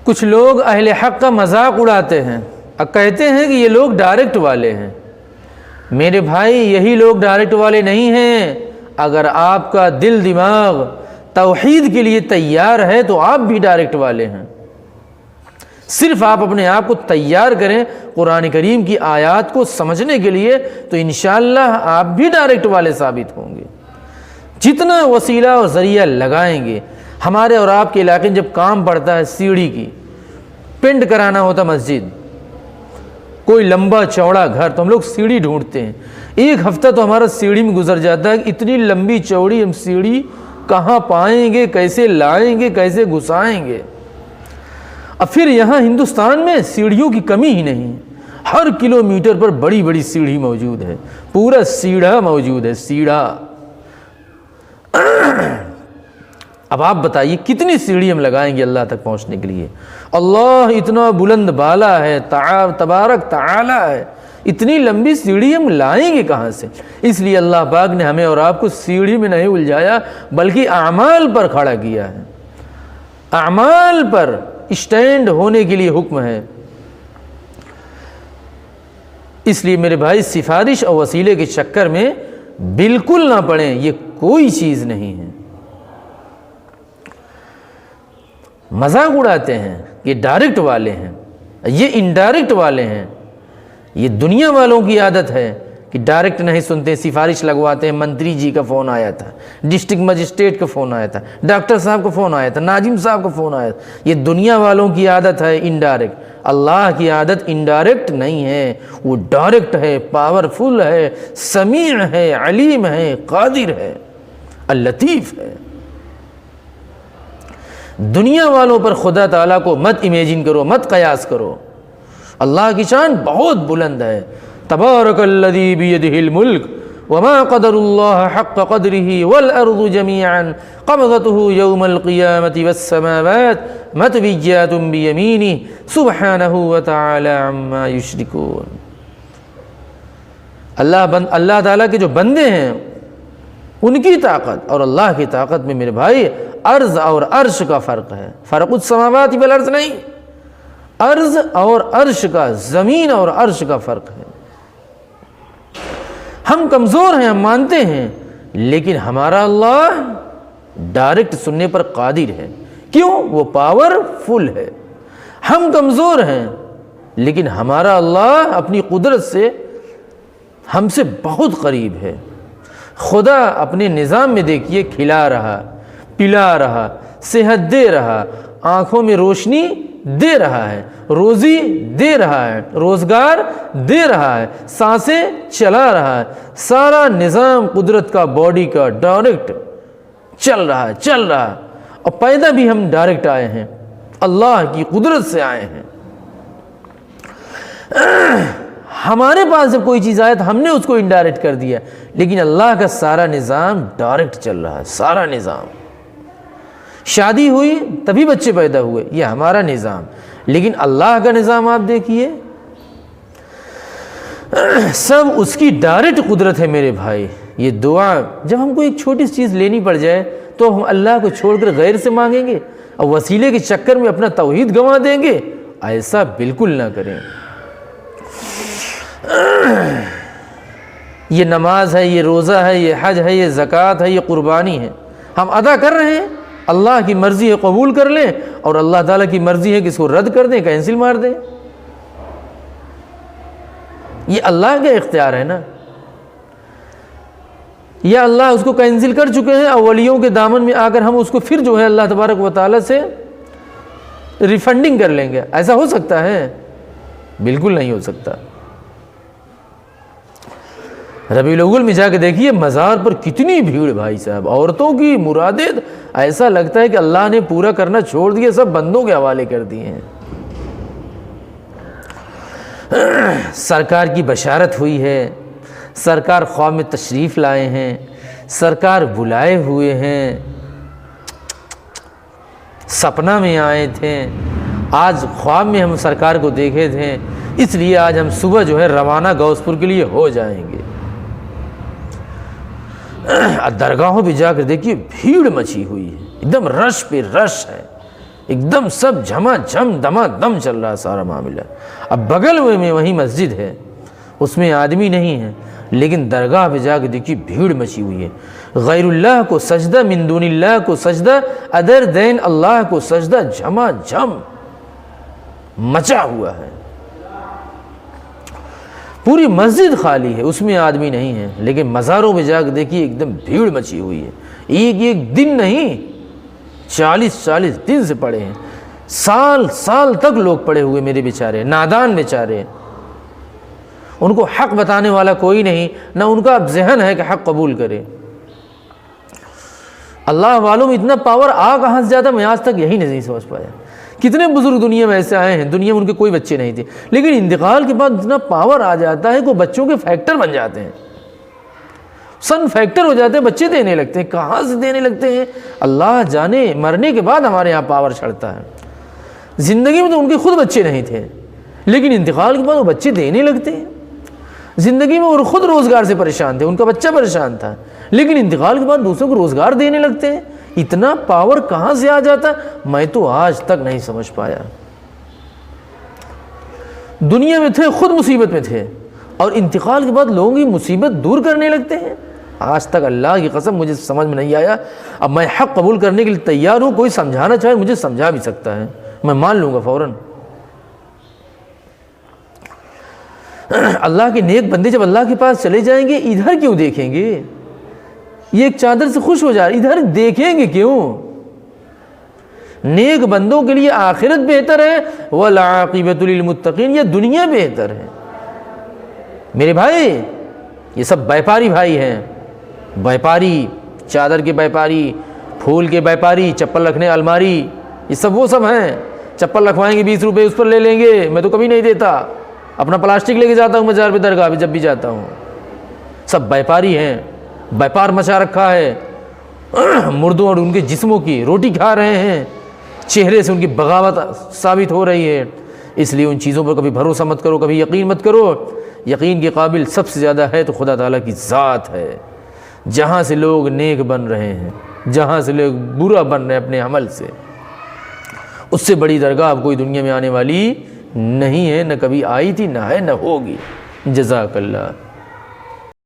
کچھ لوگ اہل حق کا مذاق اڑاتے ہیں اور کہتے ہیں کہ یہ لوگ ڈائریکٹ والے ہیں۔ میرے بھائی یہی لوگ ڈائریکٹ والے نہیں ہیں۔ اگر آپ کا دل دماغ توحید کے لیے تیار ہے تو آپ بھی ڈائریکٹ والے ہیں۔ صرف آپ اپنے آپ کو تیار کریں قرآن کریم کی آیات کو سمجھنے کے لیے تو انشاءاللہ آپ بھی ڈائریکٹ والے ثابت ہوں گے۔ جتنا وسیلہ اور ذریعہ لگائیں گے، ہمارے اور آپ کے علاقے میں جب کام پڑتا ہے سیڑھی کی، پینٹ کرانا ہوتا مسجد، کوئی لمبا چوڑا گھر، تو ہم لوگ سیڑھی ڈھونڈتے ہیں۔ ایک ہفتہ تو ہمارا سیڑھی میں گزر جاتا ہے کہ اتنی لمبی چوڑی ہم سیڑھی کہاں پائیں گے، کیسے لائیں گے، کیسے گھسائیں گے۔ اب پھر یہاں ہندوستان میں سیڑھیوں کی کمی ہی نہیں، ہر کلومیٹر پر بڑی بڑی سیڑھی موجود ہے، پورا سیڑھا موجود ہے، سیڑھا۔ اب آپ بتائیے کتنی سیڑھی ہم لگائیں گے اللہ تک پہنچنے کے لیے؟ اللہ اتنا بلند بالا ہے، تبارک تعالی ہے، اتنی لمبی سیڑھی ہم لائیں گے کہاں سے؟ اس لیے اللہ پاک نے ہمیں اور آپ کو سیڑھی میں نہیں الجھایا بلکہ اعمال پر کھڑا کیا ہے، اعمال پر اسٹینڈ ہونے کے لیے حکم ہے۔ اس لیے میرے بھائی سفارش اور وسیلے کے چکر میں بالکل نہ پڑیں، یہ کوئی چیز نہیں ہے۔ مذاق اڑاتے ہیں کہ ڈائریکٹ والے ہیں، یہ انڈائریکٹ والے ہیں۔ یہ دنیا والوں کی عادت ہے کہ ڈائریکٹ نہیں سنتے، سفارش لگواتے ہیں۔ منتری جی کا فون آیا تھا، ڈسٹرکٹ مجسٹریٹ کا فون آیا تھا، ڈاکٹر صاحب کا فون آیا تھا، ناظم صاحب کا فون آیا تھا۔ یہ دنیا والوں کی عادت ہے انڈائریکٹ۔ اللہ کی عادت انڈائریکٹ نہیں ہے، وہ ڈائریکٹ ہے، پاورفل ہے، سمیع ہے، علیم ہے، قادر ہے، اللطیف ہے۔ دنیا والوں پر خدا تعالیٰ کو مت امیجن کرو، مت قیاس کرو۔ اللہ کی شان بہت بلند ہے۔ تبارک الذی بیدہ الملک وما قدر اللہ حق قدرہ والارض جمیعا قبضتہ یوم القیامۃ والسماوات مطویات بیمینہ سبحانہ وتعالی عما یشرکون۔ اللہ تعالیٰ کے جو بندے ہیں ان کی طاقت اور اللہ کی طاقت میں میرے بھائی ارض اور عرش کا فرق ہے۔ فرق السماوات والارض نہیں، ارض اور عرش کا، زمین اور عرش کا فرق ہے۔ ہم کمزور ہیں، ہم مانتے ہیں، لیکن ہمارا اللہ ڈائریکٹ سننے پر قادر ہے۔ کیوں؟ وہ پاور فل ہے۔ ہم کمزور ہیں لیکن ہمارا اللہ اپنی قدرت سے ہم سے بہت قریب ہے۔ خدا اپنے نظام میں دیکھیے کھلا رہا، پلا رہا، صحت دے رہا، آنکھوں میں روشنی دے رہا ہے، روزی دے رہا ہے، روزگار دے رہا ہے، سانسیں چلا رہا ہے۔ سارا نظام قدرت کا، باڈی کا ڈائریکٹ چل رہا ہے، اور پیدا بھی ہم ڈائریکٹ آئے ہیں، اللہ کی قدرت سے آئے ہیں۔ ہمارے پاس جب کوئی چیز آئے تو ہم نے اس کو انڈائریکٹ کر دیا، لیکن اللہ کا سارا نظام ڈائریکٹ چل رہا ہے، سارا نظام۔ شادی ہوئی تبھی بچے پیدا ہوئے، یہ ہمارا نظام، لیکن اللہ کا نظام آپ دیکھیے، سب اس کی ڈائریکٹ قدرت ہے میرے بھائی۔ یہ دعا جب ہم کو ایک چھوٹی سی چیز لینی پڑ جائے تو ہم اللہ کو چھوڑ کر غیر سے مانگیں گے اور وسیلے کے چکر میں اپنا توحید گنوا دیں گے، ایسا بالکل نہ کریں۔ یہ نماز ہے، یہ روزہ ہے، یہ حج ہے، یہ زکوٰۃ ہے، یہ قربانی ہے، ہم ادا کر رہے ہیں، اللہ کی مرضی ہے قبول کر لیں، اور اللہ تعالیٰ کی مرضی ہے کہ اس کو رد کر دیں، کینسل مار دیں۔ یہ اللہ کا اختیار ہے نا، یا اللہ اس کو کینسل کر چکے ہیں، اولیوں کے دامن میں آ کر ہم اس کو پھر جو ہے اللہ تبارک و تعالیٰ سے ریفنڈنگ کر لیں گے، ایسا ہو سکتا ہے؟ بالکل نہیں ہو سکتا۔ ربیع الاول میں جا کے دیکھیے مزار پر کتنی بھیڑ بھائی صاحب، عورتوں کی مرادیں، ایسا لگتا ہے کہ اللہ نے پورا کرنا چھوڑ دیا، سب بندوں کے حوالے کر دیے ہیں۔ سرکار کی بشارت ہوئی ہے، سرکار خواب میں تشریف لائے ہیں، سرکار بلائے ہوئے ہیں، سپنا میں آئے تھے، آج خواب میں ہم سرکار کو دیکھے تھے، اس لیے آج ہم صبح جو ہے روانہ غوث پور کے لیے ہو جائیں گے۔ درگاہوں پہ جا کر دیکھیے بھیڑ مچی ہوئی ہے، ایک دم رش پہ رش ہے، ایک دم سب جھما جھم دما دم چل رہا سارا معاملہ. اب بغل میں وہیں مسجد ہے، اس میں آدمی نہیں ہے، لیکن درگاہ پہ جا کے دیکھیے بھیڑ مچی ہوئی ہے. غیر اللہ کو سجدہ، من دون اللہ کو سجدہ، ادر دین اللہ کو سجدہ، جھما جھم مچا ہوا ہے. پوری مسجد خالی ہے، اس میں آدمی نہیں ہے، لیکن مزاروں میں جا کے دیکھیے ایک دم بھیڑ مچی ہوئی ہے. ایک دن نہیں، 40 دن سے پڑے ہیں، سال تک لوگ پڑے ہوئے میرے بیچارے، نادان بیچارے. ان کو حق بتانے والا کوئی نہیں، نہ ان کا اب ذہن ہے کہ حق قبول کرے. اللہ والوں میں اتنا پاور کہاں سے جاتا، میں آج تک یہی نہیں سمجھ پایا. کتنے بزرگ دنیا میں ایسے آئے ہیں، دنیا میں ان کے کوئی بچے نہیں تھے، لیکن انتقال کے بعد اتنا پاور آ جاتا ہے کہ وہ بچوں کے فیکٹر بن جاتے ہیں، سن فیکٹر ہو جاتے ہیں، بچے دینے لگتے ہیں. کہاں سے دینے لگتے ہیں اللہ جانے. مرنے کے بعد ہمارے یہاں پاور چڑھتا ہے. زندگی میں تو ان کے خود بچے نہیں تھے، لیکن انتقال کے بعد وہ بچے دینے لگتے ہیں. زندگی میں وہ خود روزگار سے پریشان تھے، ان کا بچہ پریشان تھا، لیکن انتقال کے بعد دوسروں کو روزگار دینے لگتے ہیں. اتنا پاور کہاں سے آ جاتا، میں تو آج تک نہیں سمجھ پایا. دنیا میں تھے، خود مصیبت میں تھے، اور انتقال کے بعد لوگوں کی مصیبت دور کرنے لگتے ہیں. آج تک اللہ کی قسم مجھے سمجھ میں نہیں آیا. اب میں حق قبول کرنے کے لیے تیار ہوں، کوئی سمجھانا چاہے مجھے سمجھا بھی سکتا ہے، میں مان لوں گا فوراً. اللہ کے نیک بندے جب اللہ کے پاس چلے جائیں گے، ادھر کیوں دیکھیں گے؟ یہ ایک چادر سے خوش ہو جا رہا، ادھر دیکھیں گے کیوں؟ نیک بندوں کے لیے آخرت بہتر ہے، والعاقبۃ للمتقین، یہ دنیا بہتر ہے. میرے بھائی، یہ سب بیپاری بھائی ہیں، بیپاری، چادر کے بیپاری، پھول کے بیپاری، چپل رکھنے الماری، یہ سب وہ سب ہیں. چپل رکھوائیں گے 20 روپے، اس پر لے لیں گے. میں تو کبھی نہیں دیتا، اپنا پلاسٹک لے کے جاتا ہوں بازار پہ، درگاہ پہ جب بھی جاتا ہوں. سب بیپاری ہیں، بیپار مچا رکھا ہے. مردوں اور ان کے جسموں کی روٹی کھا رہے ہیں، چہرے سے ان کی بغاوت ثابت ہو رہی ہے. اس لیے ان چیزوں پر کبھی بھروسہ مت کرو، کبھی یقین مت کرو. یقین کے قابل سب سے زیادہ ہے تو خدا تعالیٰ کی ذات ہے. جہاں سے لوگ نیک بن رہے ہیں، جہاں سے لوگ برا بن رہے ہیں اپنے عمل سے، اس سے بڑی درگاہ اب کوئی دنیا میں آنے والی نہیں ہے، نہ کبھی آئی تھی، نہ ہے، نہ ہوگی. جزاک اللہ.